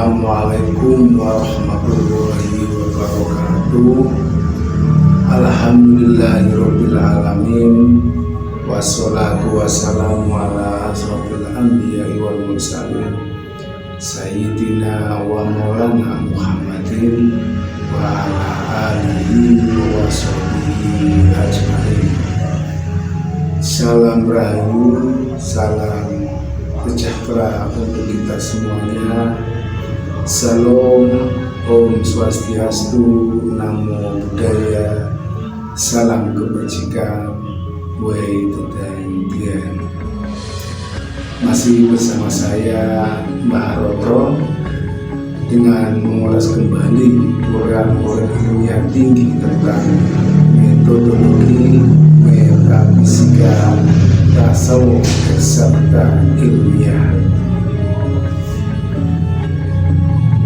Assalamualaikum warahmatullahi wabarakatuh. Alhamdulillahirabbil alamin. Wassalatu wassalamu ala asrofil anbiya'i wal mursalin Sayyidina wa maulana Muhammadin wa ala alihi wa sahbihi ajma'in. Salam rahayu, salam sejahtera untuk kita semuanya. Salam, Om Swastiastu, Namo Buddhaya, salam kebajikan, Wei Tudang Bian. Masih bersama saya Mbah Rotro dengan mengulas kembali uraian ilmiah tinggi tentang metodologi metafisika tasawuf serta ilmiah.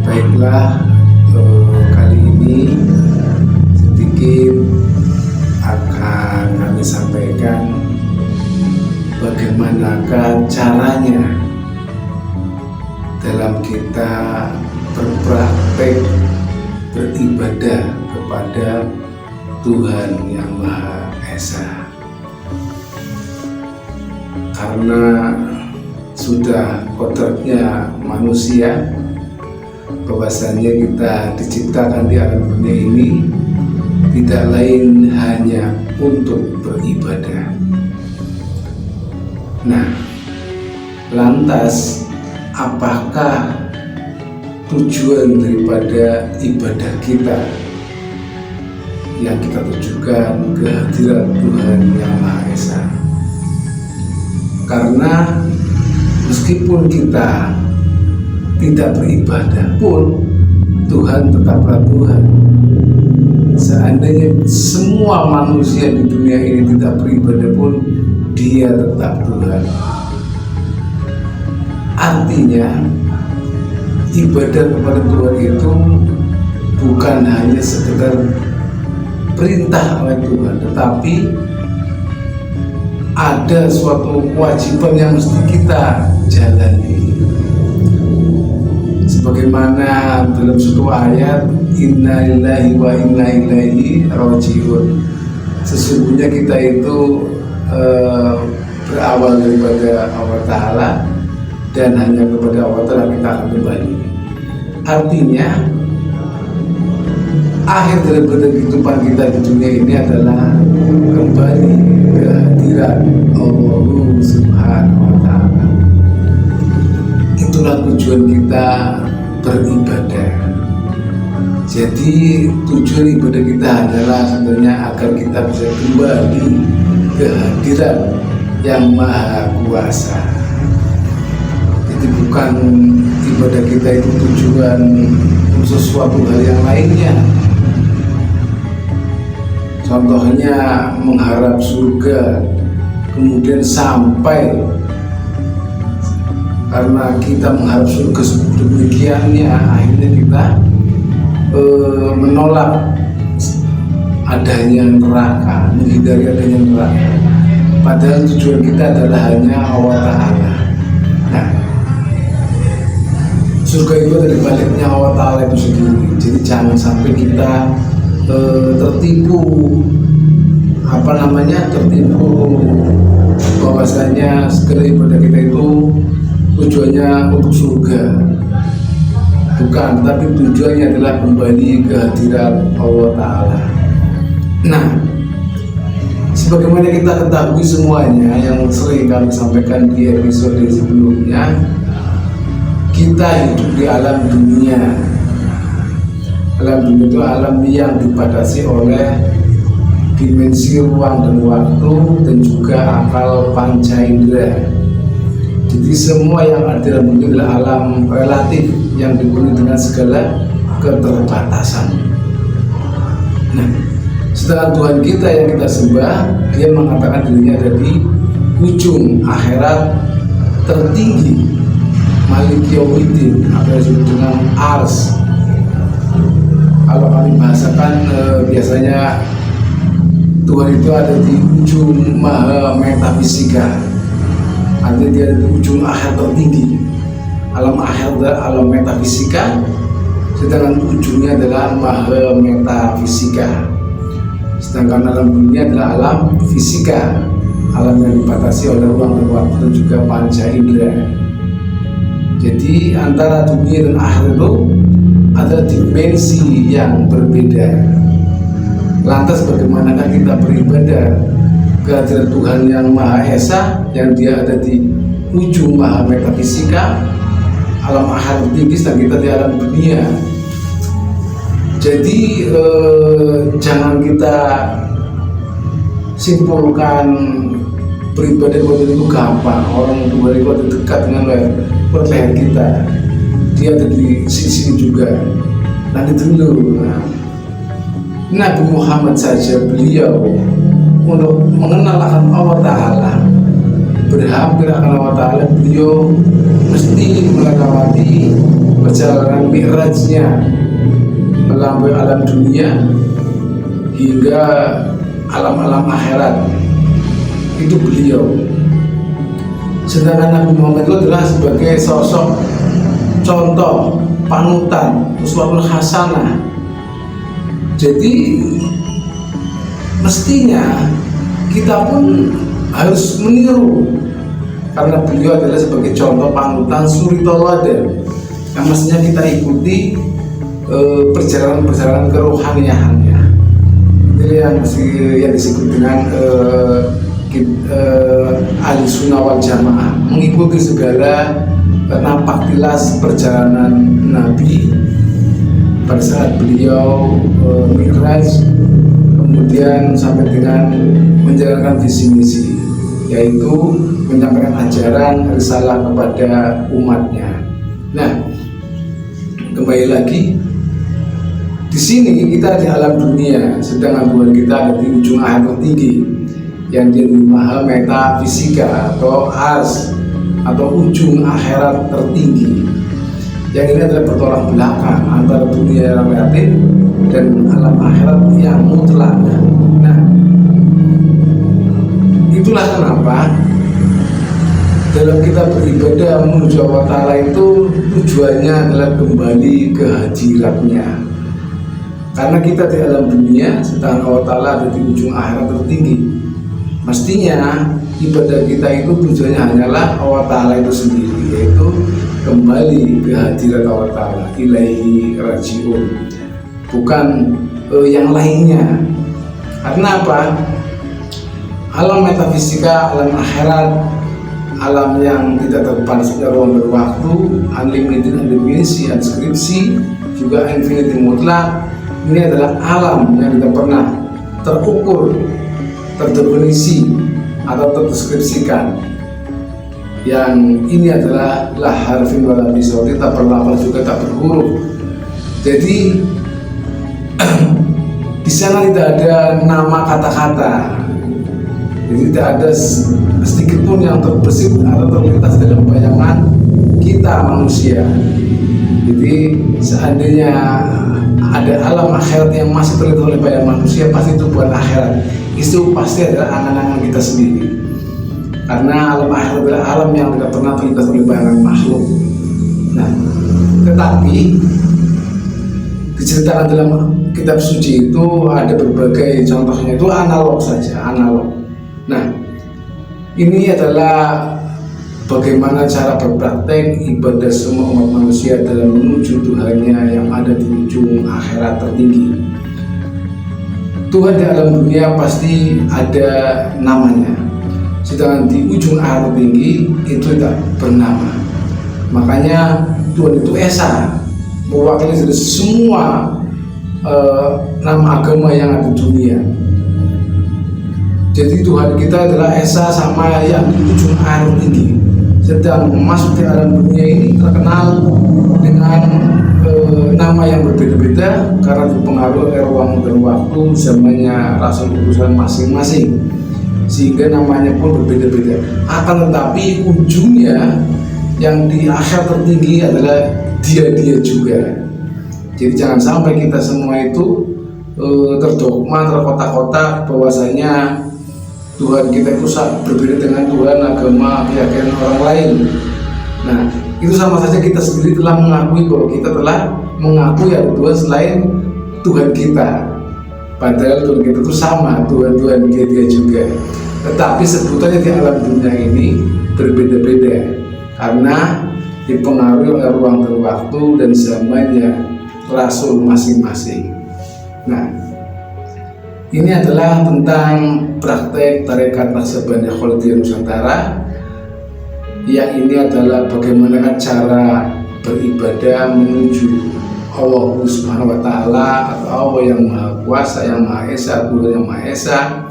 Baiklah, kali ini sedikit akan kami sampaikan bagaimanakah caranya dalam kita berpraktek beribadah kepada Tuhan Yang Maha Esa. Karena sudah kodratnya manusia bahwasanya kita diciptakan di alam dunia ini tidak lain hanya untuk beribadah. Nah, lantas apakah tujuan daripada ibadah kita yang kita tujukan ke hadirat Tuhan Yang Maha Esa? Karena meskipun kita tidak beribadah pun, Tuhan tetaplah Tuhan. Seandainya semua manusia di dunia ini tidak beribadah pun, Dia tetap Tuhan. Artinya ibadah kepada Tuhan itu bukan hanya sekedar perintah oleh Tuhan, tetapi ada suatu kewajiban yang mesti kita jalani. Sebagaimana dalam suatu ayat, Inna lillahi wa inna ilaihi raji'un. Sesungguhnya kita itu berawal daripada Allah Ta'ala dan hanya kepada Allah Ta'ala kita akan kembali. Artinya akhir daripada kehidupan kita di dunia ini adalah kembali ke hadirat Allah Subhanahu wa Ta'ala. Itulah tujuan kita beribadah. Jadi tujuan ibadah kita adalah sebenarnya agar kita bisa kembali ke hadirat Yang Maha Kuasa. Jadi bukan ibadah kita itu tujuan untuk sesuatu hal yang lainnya. Contohnya mengharap surga, kemudian sampai karena kita mengharap surga demikiannya, akhirnya kita menolak adanya neraka, menghindari adanya neraka. Padahal tujuan kita adalah hanya Allah Ta'ala. Nah, surga itu ada di baliknya Allah Ta'ala itu sendiri. Jadi jangan sampai kita tertipu tertipu bahwasanya segala ibadah kita itu tujuannya untuk surga. Bukan, tapi tujuannya adalah kembali ke hadirat Allah Ta'ala. Nah, sebagaimana kita ketahui semuanya yang sering kami sampaikan di episode sebelumnya, kita hidup di alam dunia. Alam dunia itu alam yang dibatasi oleh dimensi ruang dan waktu dan juga akal panca indera. Jadi semua yang ada dalam dunia adalah alam relatif yang dipenuhi dengan segala keterbatasan. Nah, sedangkan Tuhan kita yang kita sembah, Dia mengatakan dirinya ada di ujung akhirat tertinggi, Malik Yaumiddin, apa yang disebut dengan Ars. Kalau kami bahasakan biasanya Tuhan itu ada di ujung maha metafisika, artinya dia ada di ujung akhir tertinggi. Alam akhir adalah alam metafisika, sedangkan ujungnya adalah maha metafisika. Sedangkan alam dunia adalah alam fisika, alam yang dibatasi oleh ruang dan waktu dan juga panca indera. Jadi antara dunia dan akhir itu ada dimensi yang berbeda. Lantas bagaimanakah kita beribadah kehadiran Tuhan yang Maha Esa, yang Dia ada di ujung maha metafisika, alam akhir tinggi, dan kita di alam dunia. Jadi jangan kita simpulkan beribadah itu gampang. Orang Tuhan itu ada dekat dengan leher kita, Dia ada di sini juga. Nanti dulu Nabi Muhammad saja, beliau untuk mengenal akan Allah Ta'ala, berhampir akan Allah Ta'ala, beliau mesti melewati perjalanan mi'rajnya melampaui alam dunia hingga alam-alam akhirat. Itu beliau. Sedangkan Nabi Muhammad itu adalah sebagai sosok contoh, panutan, uswatul hasanah. Jadi mestinya kita pun harus meniru, karena beliau adalah sebagai contoh, panutan, suri tauladan yang mestinya kita ikuti perjalanan kerohaniahannya. Itu yang disebut dengan ahli sunnah wal jamaah, mengikuti segala nampak jelas perjalanan Nabi pada saat beliau mi'raj, kemudian sampai dengan menjalankan visi misi, yaitu menyampaikan ajaran risalah kepada umatnya. Nah, kembali lagi di sini kita di alam dunia, sedangkan Tuhan kita ada di ujung akhir tertinggi, yang di maha metafisika atau ars atau ujung akhirat tertinggi. Yang ini adalah bertolak belakang antara dunia yang relatif dan alam akhirat yang mutlak. Nah, itulah kenapa dalam kita beribadah menuju Allah Ta'ala itu tujuannya adalah kembali ke hadiratnya. Karena kita di alam dunia, sedangkan Allah Ta'ala ada di ujung akhirat tertinggi. Mestinya ibadah kita itu tujuannya hanyalah Allah Ta'ala itu sendiri, yaitu kembali ke hadirat Allah Ta'ala, ilaihi raji'un, bukan yang lainnya. Karena apa? Alam metafisika, alam akhirat, alam yang tidak terbatas oleh ruang dan waktu, unlimited, undimensi, unskripsi, juga infinity mutlak. Ini adalah alam yang tidak pernah terukur, terdefinisi atau terdeskripsikan. Yang ini adalah la harfin wala bisawti, tak berlafal juga tak berhuruf. Jadi di sana tidak ada nama kata-kata, jadi tidak ada sedikit pun yang terbesit atau terlintas dalam bayangan kita manusia. Jadi seandainya ada alam akhirat yang masih terlihat oleh bayangan manusia, pasti itu bukan akhirat, itu pasti adalah angan-angan kita sendiri. Karena alam akhirat adalah alam yang tidak pernah terlintas oleh bayangan makhluk. Nah, tetapi diceritakan dalam kitab suci itu ada berbagai contohnya, itu analog saja, analog. Nah, ini adalah bagaimana cara berpraktek ibadah semua umat manusia dalam menuju Tuhannya yang ada di ujung akhirat tertinggi. Tuhan di alam dunia pasti ada namanya, sedangkan di ujung akhirat tertinggi itu tidak bernama. Makanya Tuhan itu Esa, mewakili dari semua nama agama yang ada di dunia. Jadi Tuhan kita adalah Esa sama yang di ujung akhirat tinggi. Sedang masuk di alam dunia ini terkenal dengan nama yang berbeda-beda karena dipengaruhi oleh ruang dan waktu, zamannya rasul utusan masing-masing, sehingga namanya pun berbeda-beda. Akan tetapi ujungnya yang di akhir tertinggi adalah dia juga. Jadi jangan sampai kita semua itu terdogma, terkotak-kotak bahwasanya Tuhan kita itu berbeda dengan Tuhan agama keyakinan orang lain. Nah, itu sama saja kita sendiri telah mengakui bahwa kita telah mengakui ada Tuhan selain Tuhan kita. Padahal Tuhan kita itu sama, Tuhan dia juga. Tetapi sebutannya di alam dunia ini berbeda-beda karena dipengaruhi oleh ruang dan waktu dan zamannya rasul masing-masing. Nah, ini adalah tentang praktek tarekat Naqsabandiyah Kholidiyah Nusantara. Yang ini adalah bagaimana cara beribadah menuju Allah Subhanahu wa Ta'ala atau Allah yang Maha Kuasa, yang Maha Esa, Tuhan yang Maha Esa,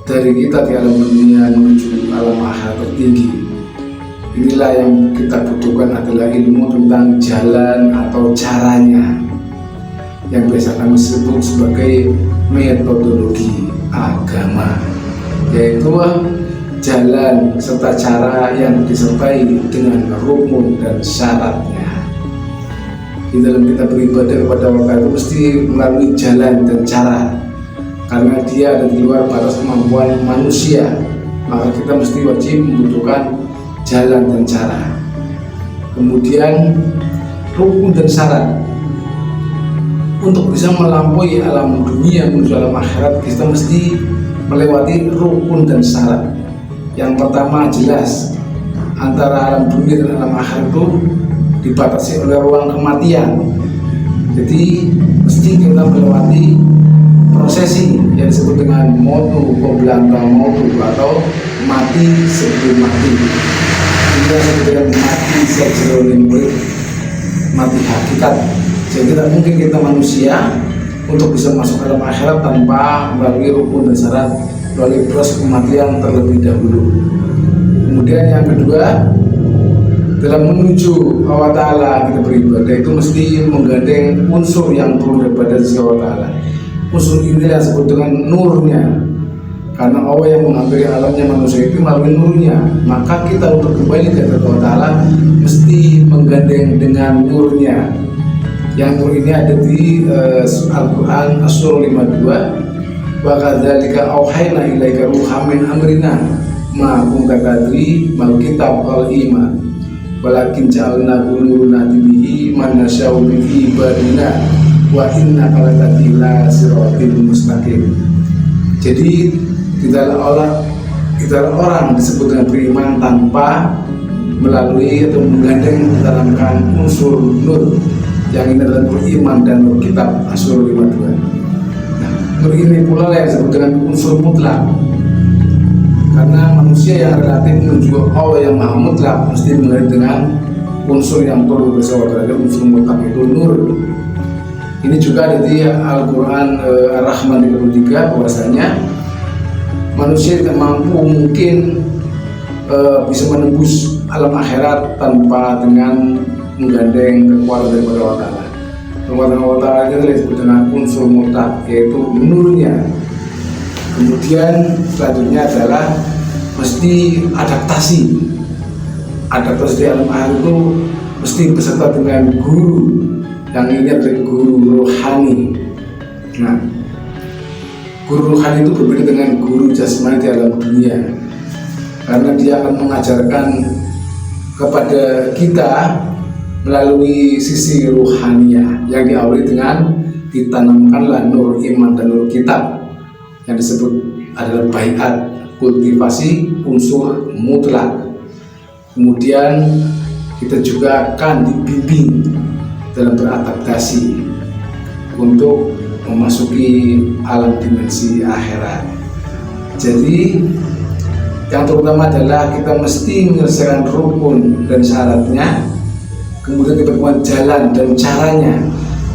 dari kita di alam dunia menuju alam akhirat tertinggi. Inilah yang kita butuhkan adalah ilmu tentang jalan atau caranya, yang biasa kami sebut sebagai metodologi agama, yaitu jalan serta cara yang disertai dengan rukun dan syaratnya. Di dalam kita beribadah kepada Allah itu mesti melalui jalan dan cara, karena dia ada di luar batas kemampuan manusia, maka kita mesti wajib membutuhkan jalan dan cara. Kemudian rukun dan syarat. Untuk bisa melampaui alam dunia menuju alam akhirat, kita mesti melewati rukun dan syarat. Yang pertama, jelas antara alam dunia dan alam akhirat itu dibatasi oleh ruang kematian. Jadi mesti kita melewati prosesi yang disebut dengan mautu qoblanta mautu atau mati sebelum mati. Kita sebut dengan mati sebelum mati hakikat. Jadi tidak mungkin kita manusia untuk bisa masuk alam akhirat tanpa melalui rukun dan syarat, melalui proses kematian terlebih dahulu. Kemudian yang kedua, dalam menuju Allah Ta'ala kita beribadah itu mesti menggandeng unsur yang turun daripada sisi Allah Ta'ala. Unsur ini yang disebut dengan nurnya, karena Allah yang menghampiri alamnya manusia itu melalui nurnya. Maka kita untuk kembali ke Allah Ta'ala mesti menggandeng dengan nurnya. Yang nur ini ada di Al-Quran As-Surah 52. Wa kadzalika auhayna ilaika ruham min amrina ma kunta tadri mal kitab wal iman walakin ja'alna nurun bihi man nasya'u min ibadina wa innaka latahdi ila siratal mustaqim. Jadi tidaklah orang disebut dengan beriman tanpa melalui atau menggandeng mendalamkan unsur nur, yang ini adalah nur iman dan nur kitab As-Surah 52. Nah, nur ini pula yang disebut dengan unsur mutlak, karena manusia yang relatif menuju Allah yang maha mutlak mesti mengenai dengan unsur yang turun bersama terhadap unsur mutlak itu nur. Ini juga ada di Al-Quran Ar-Rahman 33 bahwasanya manusia tidak mampu mungkin bisa menembus alam akhirat tanpa dengan menggandeng kekuatan daripada Allah Ta'ala. Kekuatan Allah Ta'ala itu disebut dengan unsur mutlak, yaitu nurnya. Kemudian selanjutnya adalah mesti adaptasi di alam akhirat itu mesti beserta dengan guru, yang ini adalah guru rohani. Nah, guru rohani itu berbeda dengan guru jasmani di alam dunia, karena dia akan mengajarkan kepada kita melalui sisi ruhaniah yang diawali dengan ditanamkanlah nur iman dan nur kitab, yang disebut adalah baiat, kultivasi unsur mutlak. Kemudian kita juga akan dibimbing dalam beradaptasi untuk memasuki alam dimensi akhirat. Jadi yang terutama adalah kita mesti menyelesaikan rukun dan syaratnya, kemudian kita buat jalan dan caranya.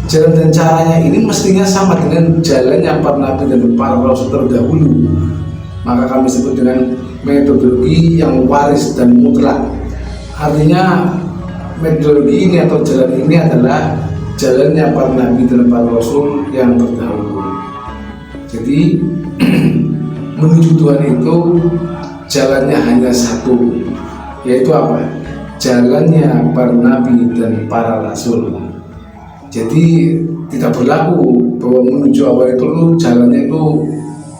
Jalan dan caranya ini mestinya sama dengan jalannya para nabi dan para rasul terdahulu. Maka kami sebut dengan metodologi yang waris dan mutlak. Artinya metodologi ini atau jalan ini adalah jalannya para nabi dan para rasul yang terdahulu. Jadi menuju Tuhan itu jalannya hanya satu, yaitu apa? Jalannya para nabi dan para rasul. Jadi tidak berlaku bahwa menuju Allah itu jalannya itu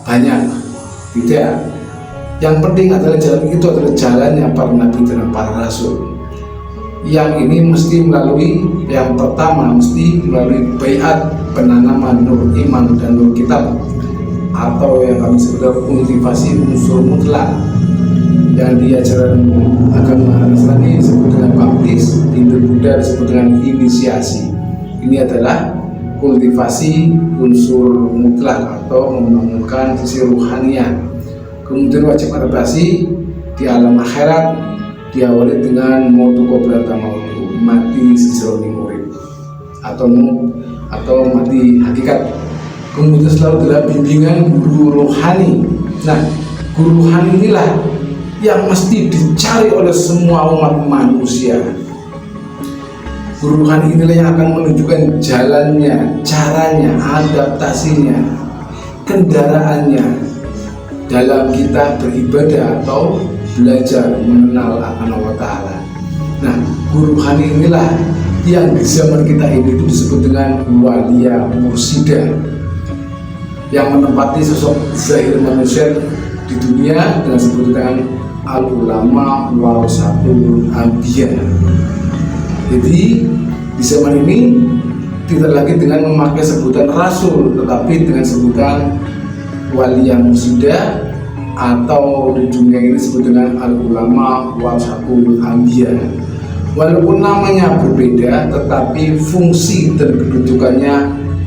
banyak, tidak. Yang penting adalah jalan itu adalah jalannya para nabi dan para rasul. Yang ini mesti melalui, yang pertama mesti melalui baiat penanaman nur iman dan nur kitab, atau yang kami sebut kultivasi unsur mutlak, yang di ajaran agama Nasrani disebut dengan baptis, di Hindu Buddha disebut dengan inisiasi. Ini adalah kultivasi unsur mutlak atau membangunkan sisi ruhaniah. Kemudian wajib adaptasi di alam akhirat diawali dengan mautu qoblata mautu, mati sejroning urip, atau mati hakikat. Kemudian selalu dalam bimbingan guru rohani. Nah, guru rohani inilah yang mesti dicari oleh semua umat manusia. Guru rohani inilah yang akan menunjukkan jalannya, caranya, adaptasinya, kendaraannya dalam kita beribadah atau belajar mengenal Allah Ta'ala. Nah, guru rohani inilah yang di zaman kita ini itu disebut dengan walia mursida, yang menempati sosok zahir manusia di dunia dengan disebut dengan al-ulama warasatul anbiya. Jadi di zaman ini tidak lagi dengan memakai sebutan rasul, tetapi dengan sebutan walia mursida, atau di dunia ini disebut dengan al-ulama warasatul anbiya. Walaupun namanya berbeda, tetapi fungsi dan kedudukannya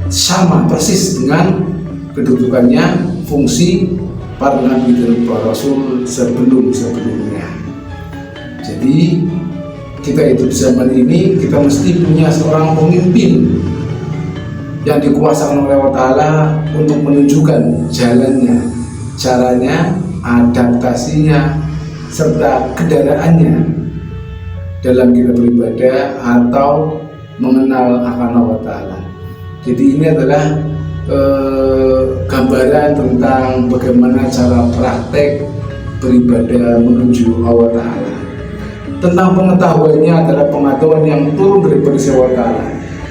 sama persis dengan kedudukannya fungsi para nabi dan para rasul sebelumnya. Jadi kita itu di zaman ini kita mesti punya seorang pemimpin yang dikuasakan oleh Allah Ta'ala untuk menunjukkan jalannya, caranya, adaptasinya, serta kendaraannya dalam kita beribadah atau mengenal akan Allah Ta'ala. Jadi ini adalah gambaran tentang bagaimana cara praktek beribadah menuju Allah Ta'ala. Tentang pengetahuannya adalah pengetahuan yang turun dari Allah Ta'ala.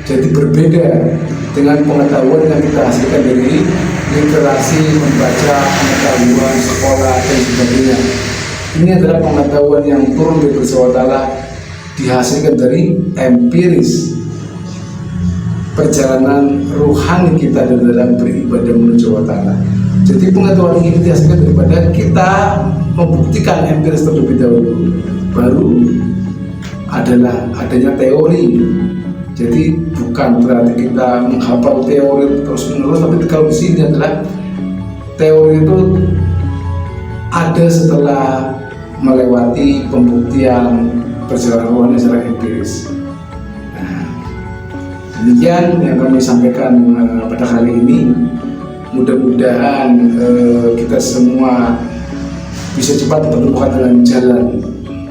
Jadi berbeda dengan pengetahuan yang kita hasilkan dari literasi, membaca, pengetahuan, sekolah, dan sebagainya. Ini adalah pengetahuan yang turun dari Allah Ta'ala, dihasilkan dari empiris perjalanan ruhani kita dalam beribadah menuju Allah Ta'ala. Jadi pengetahuan ini dihasilkan daripada kita membuktikan empiris terlebih dahulu, baru adalah adanya teori. Jadi bukan berarti kita menghafal teori terus menerus, tapi kalau di sini adalah teori itu ada setelah melewati pembuktian perjalanan rohani secara empiris. Nah, demikian yang kami sampaikan pada kali ini. Mudah-mudahan kita semua bisa cepat menemukan dengan jalan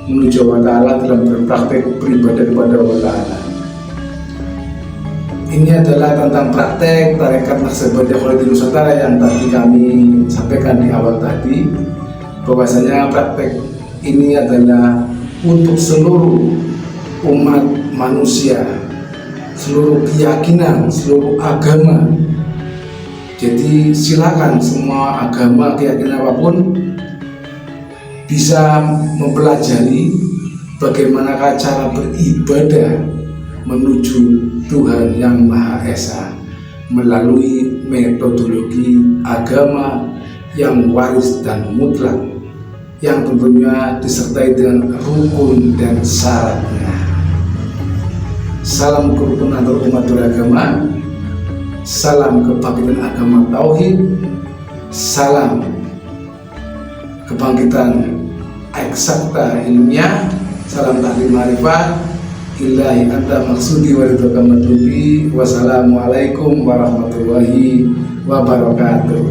menuju Allah Ta'ala dalam berpraktek beribadah kepada Allah Ta'ala. Ini adalah tentang praktek tarekat Naqsabandiyah Khalidiyah Nusantara yang tadi kami sampaikan di awal tadi, bahwasanya praktek ini adalah untuk seluruh umat manusia, seluruh keyakinan, seluruh agama. Jadi silakan semua agama, keyakinan apapun bisa mempelajari bagaimanakah cara beribadah menuju Tuhan yang Maha Esa melalui metodologi agama yang waris dan mutlak, yang tentunya disertai dengan rukun dan syaratnya. Salam kerukunan antar umat beragama, salam kebangkitan agama tauhid, salam kebangkitan eksakta ilmiah, salam taklim ma'rifat. Ilahi anta maksudi wa ridhoka matlubi. Wassalamualaikum warahmatullahi wabarakatuh.